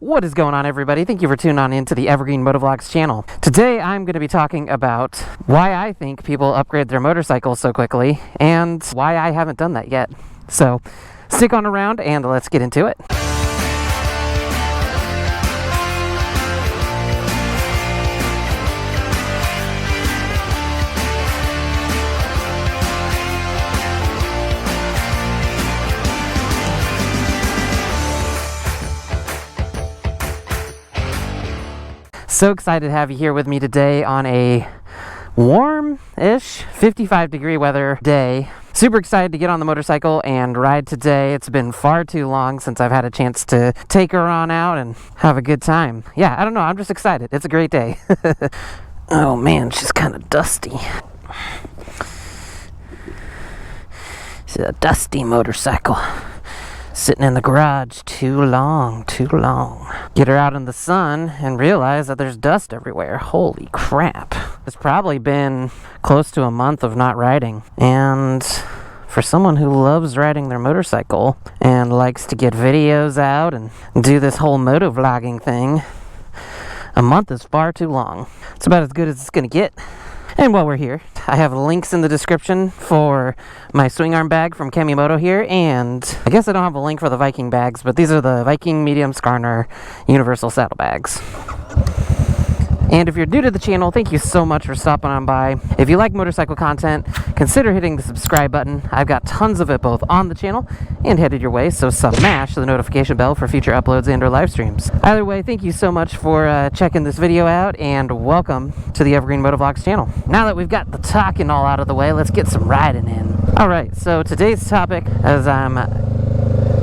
What is going on, everybody? Thank you for tuning on into the Evergreen Motovlogs channel. Today I'm going to be talking about why I think people upgrade their motorcycles so quickly and why I haven't done that yet. So stick on around and let's get into it. So excited to have you here with me today on a warm-ish 55-degree weather day. Super excited to get on the motorcycle and ride today. It's been far too long since I've had a chance to take her on out and have a good time. Yeah, I don't know, I'm just excited. It's a great day. Oh man, she's kind of dusty. She's a dusty motorcycle. Sitting in the garage too long. Get her out in the sun and realize that there's dust everywhere. Holy crap. It's probably been close to a month of not riding. And for someone who loves riding their motorcycle and likes to get videos out and do this whole motovlogging thing, a month is far too long. It's about as good as it's gonna get. And while we're here, I have links in the description for my swing arm bag from Kamimoto here, and I guess I don't have a link for the Viking bags, but these are the Viking Medium Skarner Universal Saddlebags. And if you're new to the channel, thank you so much for stopping on by. If you like motorcycle content, consider hitting the subscribe button. I've got tons of it both on the channel and headed your way, so smash the notification bell for future uploads and or live streams. Either way, thank you so much for checking this video out, and welcome to the Evergreen Motovlogs channel. Now that we've got the talking all out of the way, let's get some riding in. Alright, so today's topic, as I'm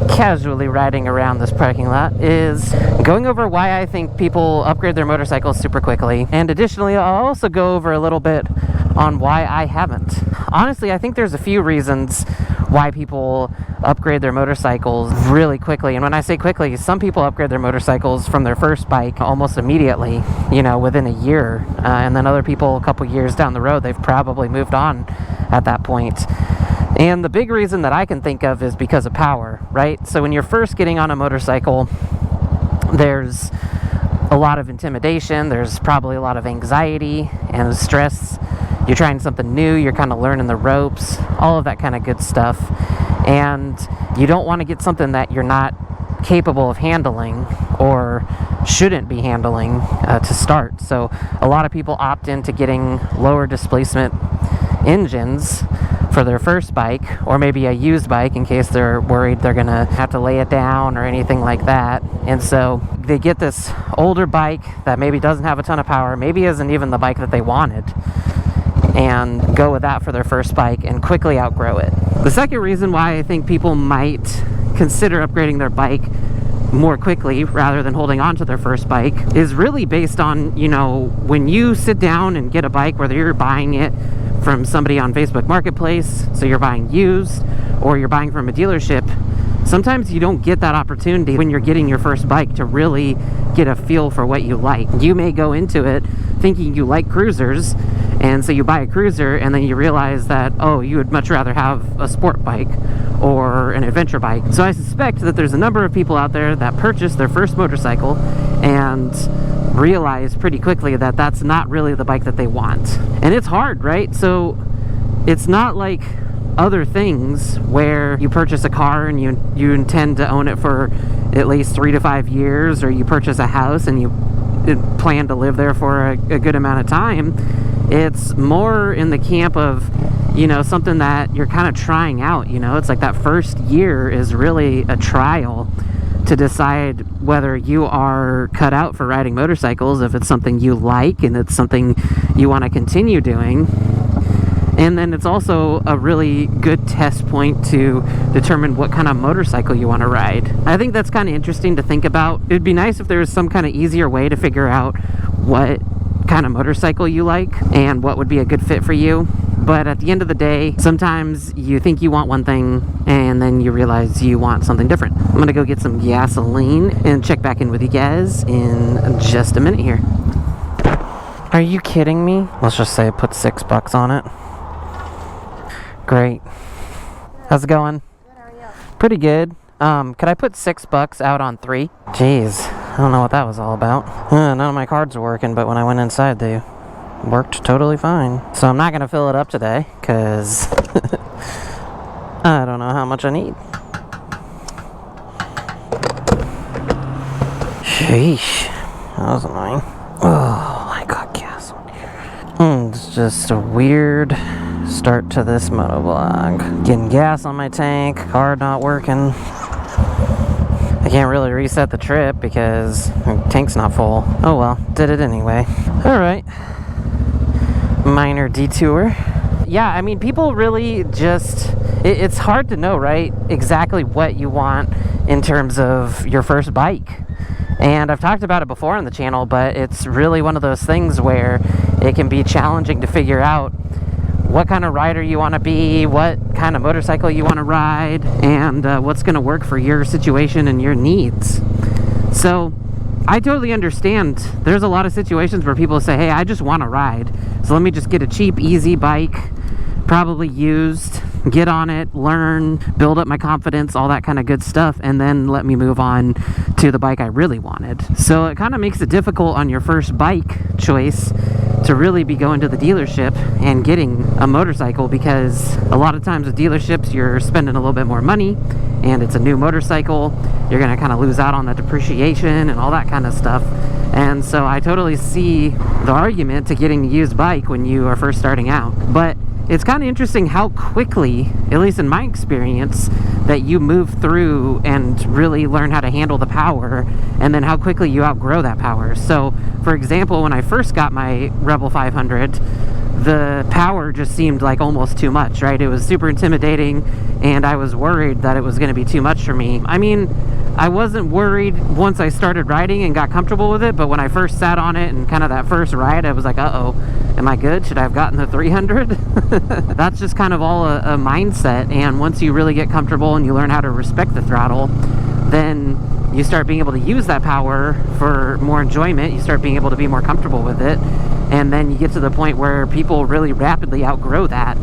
casually riding around this parking lot, is going over why I think people upgrade their motorcycles super quickly, and additionally I'll also go over a little bit on why I haven't. Honestly, I think there's a few reasons why people upgrade their motorcycles really quickly, and when I say quickly, some people upgrade their motorcycles from their first bike almost immediately, you know, within a year, and then other people a couple years down the road, they've probably moved on at that point. And the big reason that I can think of is because of power, right? So when you're first getting on a motorcycle, there's a lot of intimidation, there's probably a lot of anxiety and stress. You're trying something new, you're kind of learning the ropes, all of that kind of good stuff. And you don't want to get something that you're not capable of handling or shouldn't be handling to start. So a lot of people opt into getting lower displacement engines for their first bike, or maybe a used bike in case they're worried they're gonna have to lay it down or anything like that. And so they get this older bike that maybe doesn't have a ton of power, maybe isn't even the bike that they wanted, and go with that for their first bike and quickly outgrow it. The second reason why I think people might consider upgrading their bike more quickly rather than holding on to their first bike is really based on, you know, when you sit down and get a bike, whether you're buying it from somebody on Facebook Marketplace, so you're buying used, or you're buying from a dealership, sometimes you don't get that opportunity when you're getting your first bike to really get a feel for what you like. You may go into it thinking you like cruisers, and so you buy a cruiser and then you realize that, oh, you would much rather have a sport bike or an adventure bike. So I suspect that there's a number of people out there that purchase their first motorcycle and realize pretty quickly that that's not really the bike that they want. And it's hard, right? So it's not like other things where you purchase a car and you intend to own it for at least 3 to 5 years, or you purchase a house and you plan to live there for a good amount of time. It's more in the camp of, you know, something that you're kind of trying out, you know? It's like that first year is really a trial to decide whether you are cut out for riding motorcycles, if it's something you like and it's something you want to continue doing. And then it's also a really good test point to determine what kind of motorcycle you want to ride. I think that's kind of interesting to think about. It'd be nice if there was some kind of easier way to figure out what kind of motorcycle you like and what would be a good fit for you. But at the end of the day, sometimes you think you want one thing and then you realize you want something different. I'm gonna go get some gasoline and check back in with you guys in just a minute here. Are you kidding me? Let's just say I put $6 on it. Great. How's it going? Good, how are you? Pretty good. Could I put $6 out on 3? Jeez. I don't know what that was all about. None of my cards were working, but when I went inside, they worked totally fine. So I'm not going to fill it up today, because I don't know how much I need. Sheesh. That was annoying. Oh, I got gas on here. It's just a weird start to this motovlog. Getting gas on my tank, car not working. I can't really reset the trip because my tank's not full. Oh well, did it anyway. Alright. Minor detour. Yeah, I mean, people really just... It's hard to know, right, exactly what you want in terms of your first bike. And I've talked about it before on the channel, but it's really one of those things where it can be challenging to figure out what kind of rider you want to be, what kind of motorcycle you want to ride, and what's going to work for your situation and your needs. So I totally understand. There's a lot of situations where people say, hey, I just want to ride, so let me just get a cheap, easy bike, probably used, get on it, learn, build up my confidence, all that kind of good stuff, and then let me move on to the bike I really wanted. So it kind of makes it difficult on your first bike choice to really be going to the dealership and getting a motorcycle, because a lot of times with dealerships you're spending a little bit more money and it's a new motorcycle. You're going to kind of lose out on the depreciation and all that kind of stuff. And so I totally see the argument to getting a used bike when you are first starting out. But it's kind of interesting how quickly, at least in my experience, that you move through and really learn how to handle the power, and then how quickly you outgrow that power. So, for example, when I first got my Rebel 500, the power just seemed like almost too much, right? It was super intimidating, and I was worried that it was going to be too much for me. I mean, I wasn't worried once I started riding and got comfortable with it, but when I first sat on it and kind of that first ride, I was like, uh-oh, am I good? Should I have gotten the 300? That's just kind of all a mindset, and once you really get comfortable and you learn how to respect the throttle, then you start being able to use that power for more enjoyment. You start being able to be more comfortable with it, and then you get to the point where people really rapidly outgrow that,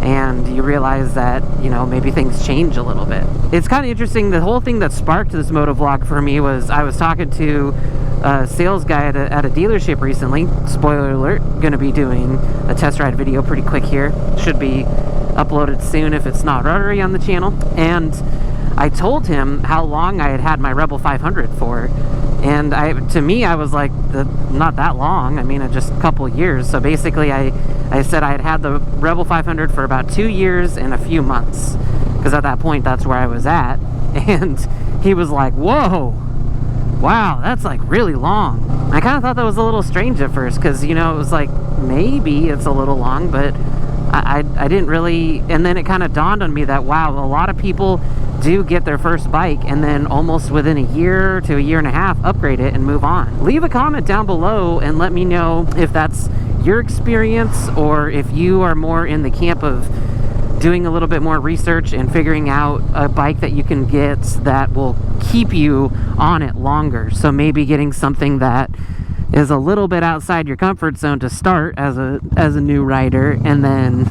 and you realize that, you know, maybe things change a little bit. It's kind of interesting. The whole thing that sparked this motovlog for me was I was talking to a sales guy at a dealership recently. Spoiler alert, going to be doing a test ride video pretty quick here. Should be uploaded soon if it's not already on the channel. And I told him how long I had had my Rebel 500 for. And to me, I was like, not that long. I mean, just a couple years. So basically, I said I had had the Rebel 500 for about 2 years and a few months. Because at that point, that's where I was at. And he was like, whoa, wow, that's like really long. I kind of thought that was a little strange at first, because, you know, it was like, maybe it's a little long, but I didn't really. And then it kind of dawned on me that, wow, a lot of people do get their first bike and then almost within a year to a year and a half upgrade it and move on. Leave a comment down below and let me know if that's your experience, or if you are more in the camp of doing a little bit more research and figuring out a bike that you can get that will keep you on it longer. So maybe getting something that is a little bit outside your comfort zone to start as a new rider, and then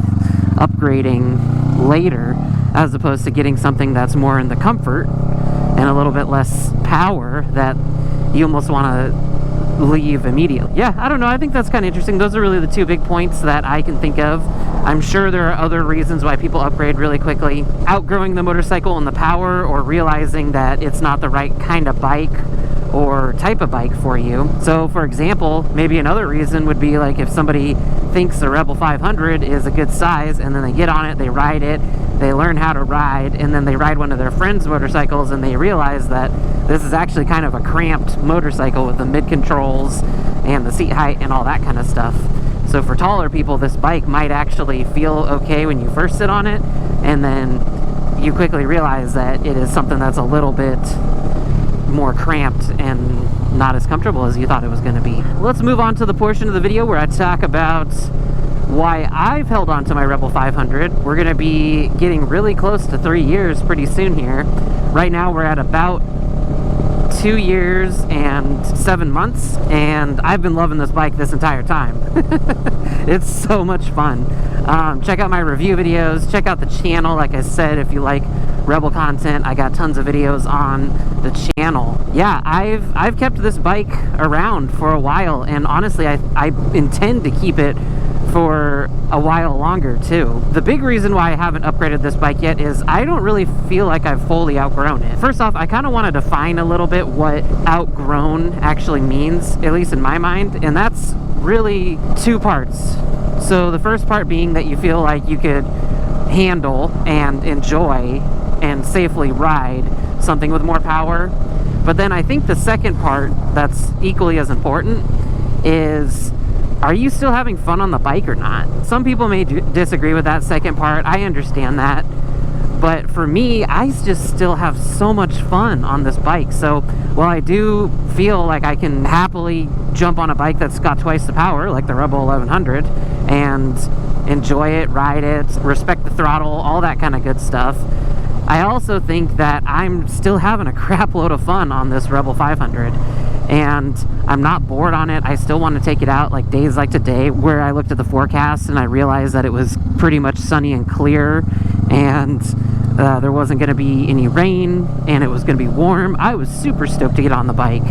upgrading later, as opposed to getting something that's more in the comfort and a little bit less power that you almost want to leave immediately. Yeah, I don't know. I think that's kind of interesting. Those are really the two big points that I can think of. I'm sure there are other reasons why people upgrade really quickly. Outgrowing the motorcycle and the power, or realizing that it's not the right kind of bike or type of bike for you. So for example, maybe another reason would be like if somebody thinks the Rebel 500 is a good size, and then they get on it, they ride it, they learn how to ride, and then they ride one of their friends' motorcycles and they realize that this is actually kind of a cramped motorcycle with the mid controls and the seat height and all that kind of stuff. So for taller people, this bike might actually feel okay when you first sit on it, and then you quickly realize that it is something that's a little bit more cramped and not as comfortable as you thought it was going to be. Let's move on to the portion of the video where I talk about why I've held on to my Rebel 500. We're going to be getting really close to 3 years pretty soon here. Right now we're at about 2 years and 7 months, and I've been loving this bike this entire time. It's so much fun. Check out my review videos, check out the channel, like I said, if you like Rebel content. I got tons of videos on the channel. Yeah, I've kept this bike around for a while, and honestly, I intend to keep it for a while longer too. The big reason why I haven't upgraded this bike yet is I don't really feel like I've fully outgrown it. First off, I kind of want to define a little bit what outgrown actually means, at least in my mind, and that's really two parts. So the first part being that you feel like you could handle and enjoy and safely ride something with more power. But then I think the second part that's equally as important is, are you still having fun on the bike or not? Some people may disagree with that second part. I understand that. But for me, I just still have so much fun on this bike. So while I do feel like I can happily jump on a bike that's got twice the power, like the Rebel 1100, and enjoy it, ride it, respect the throttle, all that kind of good stuff, I also think that I'm still having a crap load of fun on this Rebel 500. And I'm not bored on it. I still want to take it out, like days like today, where I looked at the forecast and I realized that it was pretty much sunny and clear, and there wasn't going to be any rain, and it was going to be warm. I was super stoked to get on the bike.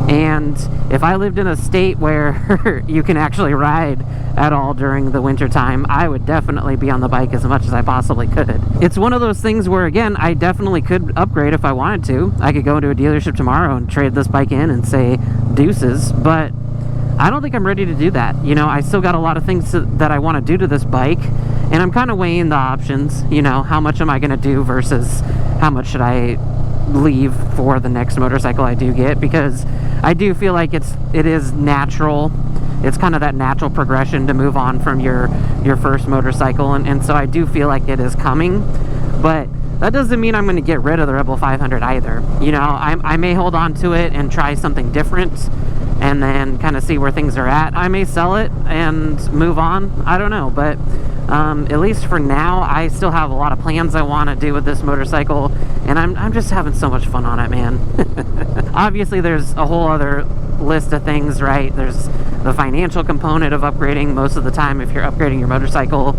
And if I lived in a state where you can actually ride at all during the winter time, I would definitely be on the bike as much as I possibly could. It's one of those things where, again, I definitely could upgrade if I wanted to. I could go into a dealership tomorrow and trade this bike in and say deuces, but I don't think I'm ready to do that. You know, I still got a lot of things that I want to do to this bike, and I'm kind of weighing the options. You know, how much am I going to do versus how much should I leave for the next motorcycle I do get, because I do feel like it is natural. It's kind of that natural progression to move on from your first motorcycle, and so I do feel like it is coming. But that doesn't mean I'm going to get rid of the Rebel 500 either. You know, I may hold on to it and try something different and then kind of see where things are at. I may sell it and move on. I don't know, but at least for now, I still have a lot of plans I want to do with this motorcycle, and I'm just having so much fun on it, man. Obviously, there's a whole other list of things, right? There's the financial component of upgrading. Most of the time, if you're upgrading your motorcycle,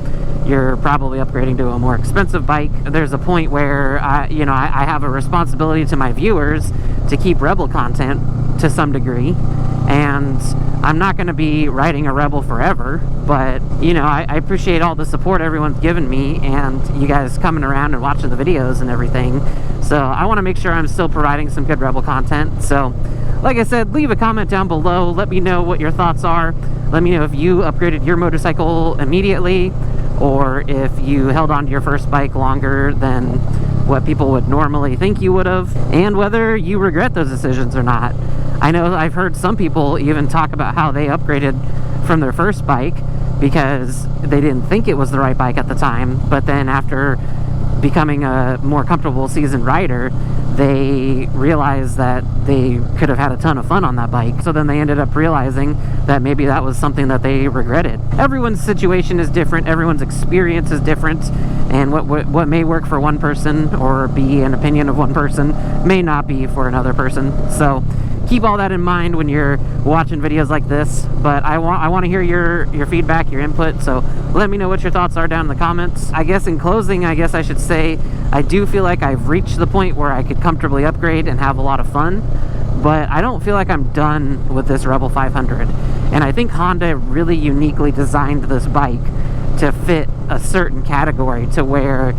you're probably upgrading to a more expensive bike. There's a point where I have a responsibility to my viewers to keep Rebel content to some degree, and I'm not going to be riding a Rebel forever, but you know, I appreciate all the support everyone's given me, and you guys coming around and watching the videos and everything. So I want to make sure I'm still providing some good Rebel content. So like I said, leave a comment down below. Let me know what your thoughts are. Let me know if you upgraded your motorcycle immediately, or if you held on to your first bike longer than what people would normally think you would have, and whether you regret those decisions or not. I know I've heard some people even talk about how they upgraded from their first bike because they didn't think it was the right bike at the time, but then after becoming a more comfortable seasoned rider, they realized that they could have had a ton of fun on that bike. So then they ended up realizing that maybe that was something that they regretted. Everyone's situation is different, everyone's experience is different, and what may work for one person or be an opinion of one person may not be for another person. So keep all that in mind when you're watching videos like this. But I want to hear your feedback, your input, so let me know what your thoughts are down in the comments. I guess in closing, I guess I should say I do feel like I've reached the point where I could comfortably upgrade and have a lot of fun, but I don't feel like I'm done with this Rebel 500. And I think Honda really uniquely designed this bike to fit a certain category, to where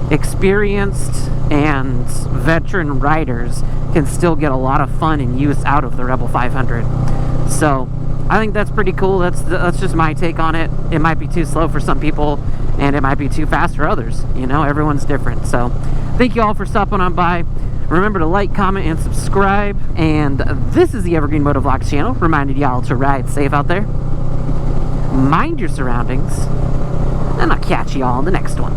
experienced and veteran riders can still get a lot of fun and use out of the Rebel 500. So I think that's pretty cool. That's just my take on it. It might be too slow for some people, and it might be too fast for others. You know, everyone's different. So thank you all for stopping on by. Remember to like, comment, and subscribe. And this is the Evergreen Motovlogs channel, reminding y'all to ride safe out there, mind your surroundings, and I'll catch y'all in the next one.